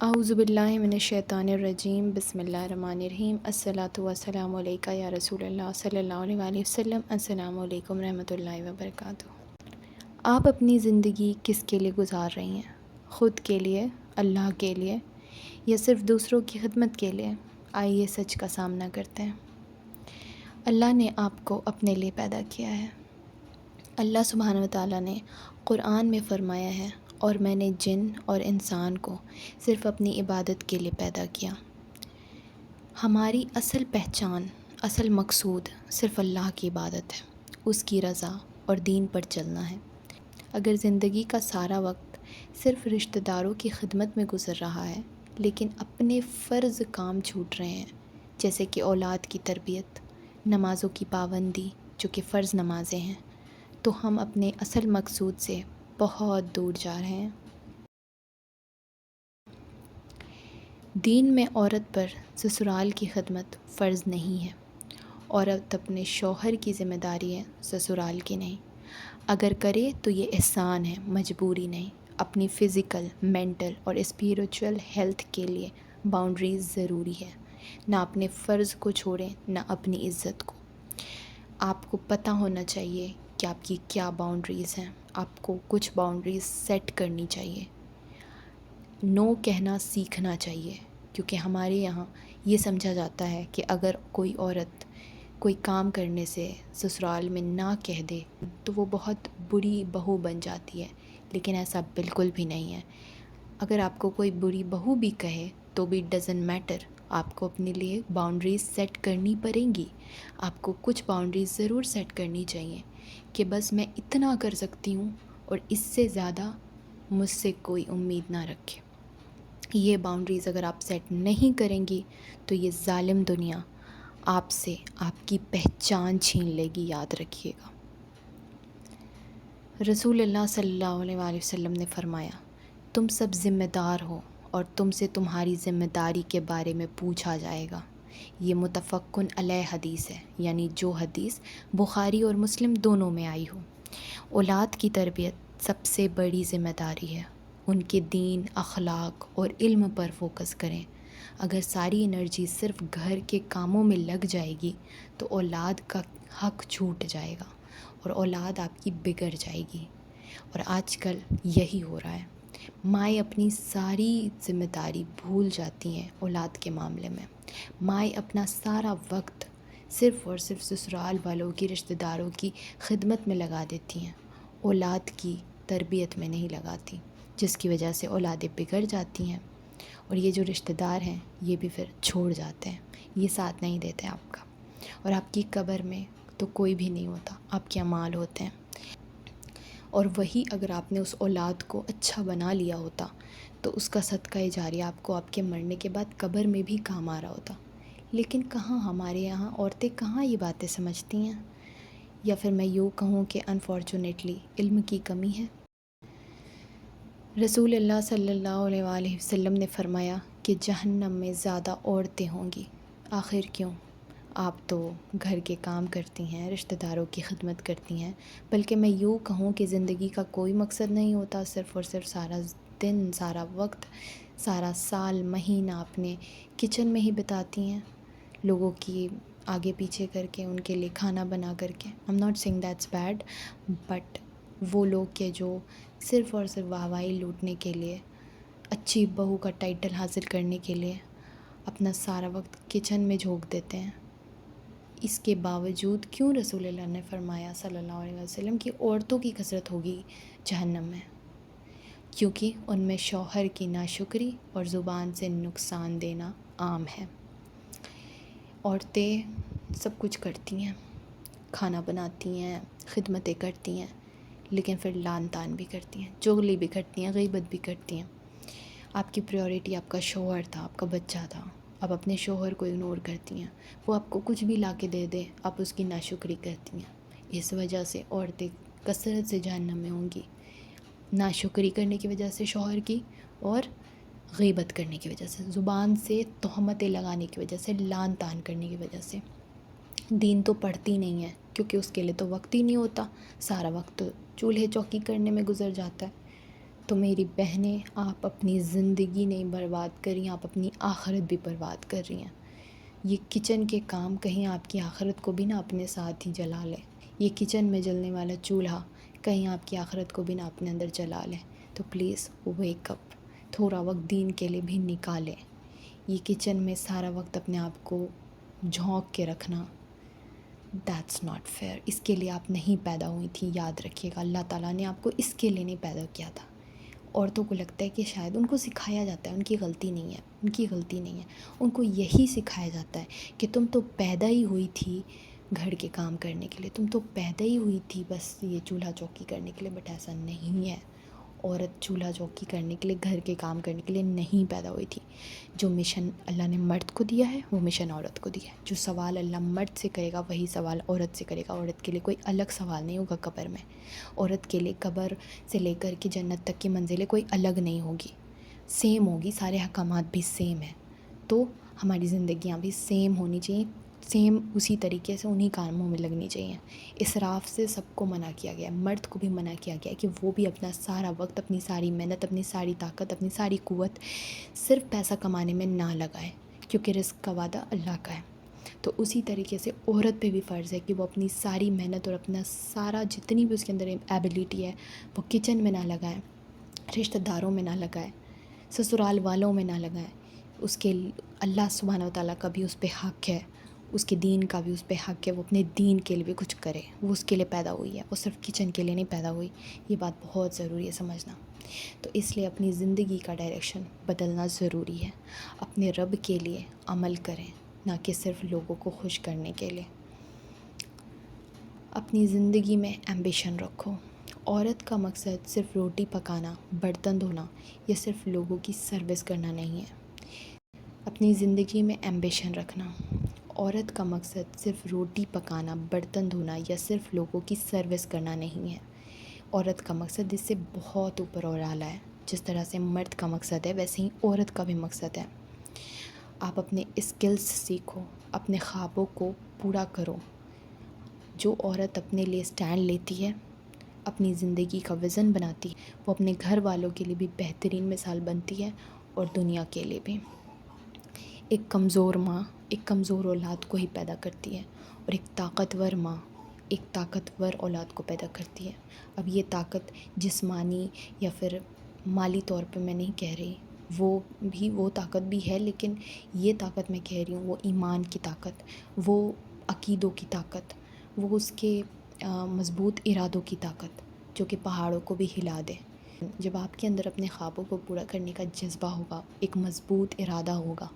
اعوذ باللہ من الشیطان الرجیم، بسم اللہ الرحمن الرحیم، الصلاۃ والسلام علیکہ یا رسول اللہ صلی اللہ علیہ وآلہ وسلم۔ السلام علیکم رحمۃ اللہ وبرکاتہ۔ آپ اپنی زندگی کس کے لیے گزار رہی ہیں؟ خود کے لیے، اللہ کے لیے، یا صرف دوسروں کی خدمت کے لیے؟ آئیے سچ کا سامنا کرتے ہیں۔ اللہ نے آپ کو اپنے لیے پیدا کیا ہے۔ اللہ سبحانہ و تعالیٰ نے قرآن میں فرمایا ہے، اور میں نے جن اور انسان کو صرف اپنی عبادت کے لیے پیدا کیا۔ ہماری اصل پہچان، اصل مقصود صرف اللہ کی عبادت ہے، اس کی رضا اور دین پر چلنا ہے۔ اگر زندگی کا سارا وقت صرف رشتہ داروں کی خدمت میں گزر رہا ہے، لیکن اپنے فرض کام چھوٹ رہے ہیں، جیسے کہ اولاد کی تربیت، نمازوں کی پابندی جو کہ فرض نمازیں ہیں، تو ہم اپنے اصل مقصود سے بہت دور جا رہے ہیں۔ دین میں عورت پر سسرال کی خدمت فرض نہیں ہے۔ عورت اپنے شوہر کی ذمہ داری ہے، سسرال کی نہیں۔ اگر کرے تو یہ احسان ہے، مجبوری نہیں۔ اپنی فزیکل، مینٹل اور اسپریچول ہیلتھ کے لیے باؤنڈریز ضروری ہے۔ نہ اپنے فرض کو چھوڑیں، نہ اپنی عزت کو۔ آپ کو پتہ ہونا چاہیے کہ آپ کی کیا باؤنڈریز ہیں۔ آپ کو کچھ باؤنڈریز سیٹ کرنی چاہیے۔ نو کہنا سیکھنا چاہیے، کیونکہ ہمارے یہاں یہ سمجھا جاتا ہے کہ اگر کوئی عورت کوئی کام کرنے سے سسرال میں نہ کہہ دے تو وہ بہت بری بہو بن جاتی ہے، لیکن ایسا بالکل بھی نہیں ہے۔ اگر آپ کو کوئی بری بہو بھی کہے تو بھی ڈزنٹ میٹر، آپ کو اپنے لیے باؤنڈریز سیٹ کرنی پڑیں گی۔ آپ کو کچھ باؤنڈریز ضرور سیٹ کرنی چاہیے کہ بس میں اتنا کر سکتی ہوں اور اس سے زیادہ مجھ سے کوئی امید نہ رکھے۔ یہ باؤنڈریز اگر آپ سیٹ نہیں کریں گی تو یہ ظالم دنیا آپ سے آپ کی پہچان چھین لے گی، یاد رکھیے گا۔ رسول اللہ صلی اللہ علیہ وآلہ وسلم نے فرمایا، تم سب ذمہ دار ہو اور تم سے تمہاری ذمہ داری کے بارے میں پوچھا جائے گا۔ یہ متفقن علیہ حدیث ہے، یعنی جو حدیث بخاری اور مسلم دونوں میں آئی ہو۔ اولاد کی تربیت سب سے بڑی ذمہ داری ہے۔ ان کے دین، اخلاق اور علم پر فوکس کریں۔ اگر ساری انرجی صرف گھر کے کاموں میں لگ جائے گی تو اولاد کا حق چھوٹ جائے گا اور اولاد آپ کی بگڑ جائے گی، اور آج کل یہی ہو رہا ہے۔ مائیں اپنی ساری ذمہ داری بھول جاتی ہیں اولاد کے معاملے میں۔ مائیں اپنا سارا وقت صرف اور صرف سسرال والوں کی، رشتہ داروں کی خدمت میں لگا دیتی ہیں، اولاد کی تربیت میں نہیں لگاتی، جس کی وجہ سے اولادیں بگڑ جاتی ہیں، اور یہ جو رشتہ دار ہیں یہ بھی پھر چھوڑ جاتے ہیں، یہ ساتھ نہیں دیتے آپ کا، اور آپ کی قبر میں تو کوئی بھی نہیں ہوتا، آپ کے اعمال ہوتے ہیں۔ اور وہی اگر آپ نے اس اولاد کو اچھا بنا لیا ہوتا تو اس کا صدقہ جاریہ آپ کو آپ کے مرنے کے بعد قبر میں بھی کام آ رہا ہوتا۔ لیکن کہاں ہمارے یہاں عورتیں کہاں یہ باتیں سمجھتی ہیں، یا پھر میں یوں کہوں کہ انفارچونیٹلی علم کی کمی ہے۔ رسول اللہ صلی اللہ علیہ وآلہ وسلم نے فرمایا کہ جہنم میں زیادہ عورتیں ہوں گی۔ آخر کیوں؟ آپ تو گھر کے کام کرتی ہیں، رشتہ داروں کی خدمت کرتی ہیں، بلکہ میں یوں کہوں کہ زندگی کا کوئی مقصد نہیں ہوتا، صرف اور صرف سارا دن، سارا وقت، سارا سال، مہینہ اپنے کچن میں ہی بتاتی ہیں، لوگوں کی آگے پیچھے کر کے، ان کے لیے کھانا بنا کر کے۔ I'm not saying that's bad, but وہ لوگ کہ جو صرف اور صرف واہواہی لوٹنے کے لیے، اچھی بہو کا ٹائٹل حاصل کرنے کے لیے اپنا سارا وقت کچن میں جھونک دیتے ہیں، اس کے باوجود کیوں رسول اللہ نے فرمایا صلی اللہ علیہ وسلم کہ عورتوں کی کثرت ہوگی جہنم میں؟ کیونکہ ان میں شوہر کی ناشکری اور زبان سے نقصان دینا عام ہے۔ عورتیں سب کچھ کرتی ہیں، کھانا بناتی ہیں، خدمتیں کرتی ہیں، لیکن پھر لان تان بھی کرتی ہیں، چغلی بھی کرتی ہیں، غیبت بھی کرتی ہیں۔ آپ کی پریورٹی آپ کا شوہر تھا، آپ کا بچہ تھا، آپ اپنے شوہر کو اگنور کرتی ہیں، وہ آپ کو کچھ بھی لا کے دے دے آپ اس کی ناشکری کرتی ہیں۔ اس وجہ سے عورتیں کثرت سے جہنم میں ہوں گی، ناشکری کرنے کی وجہ سے شوہر کی، اور غیبت کرنے کی وجہ سے، زبان سے تہمتیں لگانے کی وجہ سے، لان تان کرنے کی وجہ سے۔ دین تو پڑھتی نہیں ہے کیونکہ اس کے لیے تو وقت ہی نہیں ہوتا، سارا وقت تو چولہے چوکی کرنے میں گزر جاتا ہے۔ تو میری بہنیں، آپ اپنی زندگی نہیں برباد کر رہی ہیں، آپ اپنی آخرت بھی برباد کر رہی ہیں۔ یہ کچن کے کام کہیں آپ کی آخرت کو بھی نہ اپنے ساتھ ہی جلا لیں۔ یہ کچن میں جلنے والا چولہا کہیں آپ کی آخرت کو بھی نہ اپنے اندر جلا لیں۔ تو پلیز ویک اپ، تھوڑا وقت دین کے لیے بھی نکالیں۔ یہ کچن میں سارا وقت اپنے آپ کو جھونک کے رکھنا، دیٹس ناٹ فیئر۔ اس کے لیے آپ نہیں پیدا ہوئی تھی، یاد رکھیے گا۔ اللہ تعالیٰ نے آپ کو اس کے لیے نہیں پیدا کیا تھا۔ عورتوں کو لگتا ہے کہ شاید ان کو سکھایا جاتا ہے، ان کی غلطی نہیں ہے، ان کی غلطی نہیں ہے، ان کو یہی سکھایا جاتا ہے کہ تم تو پیدا ہی ہوئی تھی گھر کے کام کرنے کے لیے، تم تو پیدا ہی ہوئی تھی بس یہ چولہا چوکی کرنے کے لیے۔ بٹ ایسا نہیں ہے، عورت چولہا چوکی کرنے کے لیے، گھر کے کام کرنے کے لیے نہیں پیدا ہوئی تھی۔ جو مشن اللہ نے مرد کو دیا ہے وہ مشن عورت کو دیا ہے۔ جو سوال اللہ مرد سے کرے گا وہی سوال عورت سے کرے گا۔ عورت کے لیے کوئی الگ سوال نہیں ہوگا قبر میں۔ عورت کے لیے قبر سے لے کر کے جنت تک کی منزلیں کوئی الگ نہیں ہوگی، سیم ہوگی، سارے احکامات بھی سیم ہیں۔ تو ہماری زندگیاں بھی سیم ہونی چاہیے، سیم اسی طریقے سے انہی کاموں میں لگنی چاہیے۔ اسراف سے سب کو منع کیا گیا ہے، مرد کو بھی منع کیا گیا ہے کہ وہ بھی اپنا سارا وقت، اپنی ساری محنت، اپنی ساری طاقت، اپنی ساری قوت صرف پیسہ کمانے میں نہ لگائے، کیونکہ رزق کا وعدہ اللہ کا ہے۔ تو اسی طریقے سے عورت پہ بھی فرض ہے کہ وہ اپنی ساری محنت اور اپنا سارا جتنی بھی اس کے اندر ایبیلیٹی ہے وہ کچن میں نہ لگائیں، رشتہ داروں میں نہ لگائیں، سسرال والوں میں نہ لگائیں۔ اس کے اللہ سبحانہ و تعالیٰ کا بھی اس پہ حق ہے، اس کے دین کا بھی اس پہ حق ہے، وہ اپنے دین کے لیے بھی کچھ کرے۔ وہ اس کے لیے پیدا ہوئی ہے، وہ صرف کچن کے لیے نہیں پیدا ہوئی۔ یہ بات بہت ضروری ہے سمجھنا۔ تو اس لیے اپنی زندگی کا ڈائریکشن بدلنا ضروری ہے۔ اپنے رب کے لیے عمل کریں، نہ کہ صرف لوگوں کو خوش کرنے کے لیے۔ اپنی زندگی میں ایمبیشن رکھو۔ عورت کا مقصد صرف روٹی پکانا، برتن دھونا یا صرف لوگوں کی سروس کرنا نہیں ہے۔ اپنی زندگی میں ایمبیشن رکھنا۔ عورت کا مقصد صرف روٹی پکانا، برتن دھونا یا صرف لوگوں کی سروس کرنا نہیں ہے۔ عورت کا مقصد اس سے بہت اوپر اور اعلیٰ ہے۔ جس طرح سے مرد کا مقصد ہے ویسے ہی عورت کا بھی مقصد ہے۔ آپ اپنے اسکلز سیکھو، اپنے خوابوں کو پورا کرو۔ جو عورت اپنے لیے سٹینڈ لیتی ہے، اپنی زندگی کا وژن بناتی ہے، وہ اپنے گھر والوں کے لیے بھی بہترین مثال بنتی ہے اور دنیا کے لیے بھی۔ ایک کمزور ماں ایک کمزور اولاد کو ہی پیدا کرتی ہے، اور ایک طاقتور ماں ایک طاقتور اولاد کو پیدا کرتی ہے۔ اب یہ طاقت جسمانی یا پھر مالی طور پہ میں نہیں کہہ رہی، وہ طاقت بھی ہے، لیکن یہ طاقت میں کہہ رہی ہوں وہ ایمان کی طاقت، وہ عقیدوں کی طاقت، وہ اس کے مضبوط ارادوں کی طاقت جو کہ پہاڑوں کو بھی ہلا دے۔ جب آپ کے اندر اپنے خوابوں کو پورا کرنے کا جذبہ ہوگا، ایک مضبوط ارادہ ہوگا،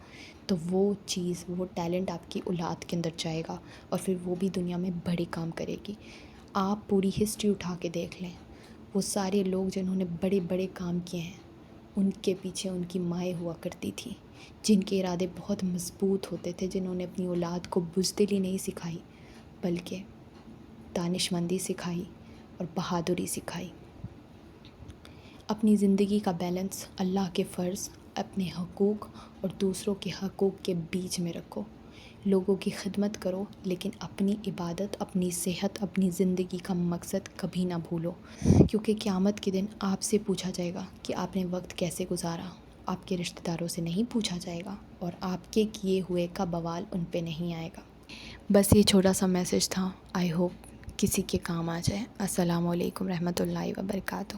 تو وہ چیز، وہ ٹیلنٹ آپ کی اولاد کے اندر جائے گا، اور پھر وہ بھی دنیا میں بڑے کام کرے گی۔ آپ پوری ہسٹری اٹھا کے دیکھ لیں، وہ سارے لوگ جنہوں نے بڑے بڑے کام کیے ہیں، ان کے پیچھے ان کی مائیں ہوا کرتی تھی، جن کے ارادے بہت مضبوط ہوتے تھے، جنہوں نے اپنی اولاد کو بزدلی نہیں سکھائی بلکہ دانش مندی سکھائی اور بہادری سکھائی۔ اپنی زندگی کا بیلنس اللہ کے فرض، اپنے حقوق اور دوسروں کے حقوق کے بیچ میں رکھو۔ لوگوں کی خدمت کرو، لیکن اپنی عبادت، اپنی صحت، اپنی زندگی کا مقصد کبھی نہ بھولو، کیونکہ قیامت کے دن آپ سے پوچھا جائے گا کہ آپ نے وقت کیسے گزارا۔ آپ کے رشتہ داروں سے نہیں پوچھا جائے گا، اور آپ کے کیے ہوئے کا بوال ان پہ نہیں آئے گا۔ بس یہ چھوٹا سا میسج تھا، آئی ہوپ کسی کے کام آ جائے۔ السلام علیکم رحمۃ اللہ وبرکاتہ۔